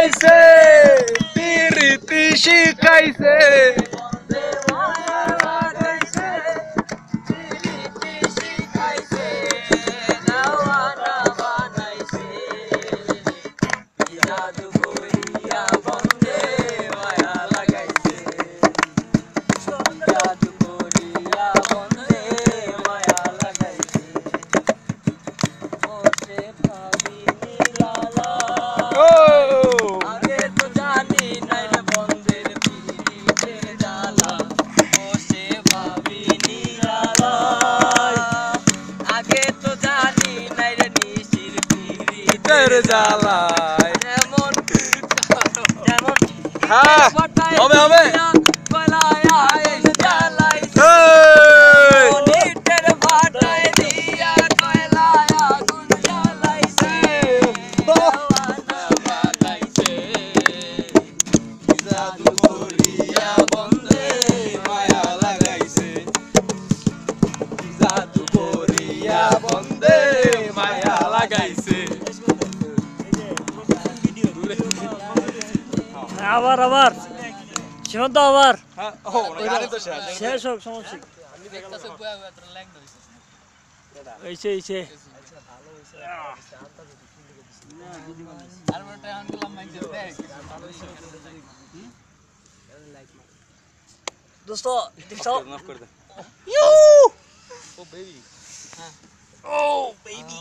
লাগাইছে পিরিতি শিখাইছে জ্বালায় এমন এমন হ্যাঁ হবে হবে আবার আবার সীমান্ত আবার শেষ হোক সমস্যা দোস্ত ও বেবি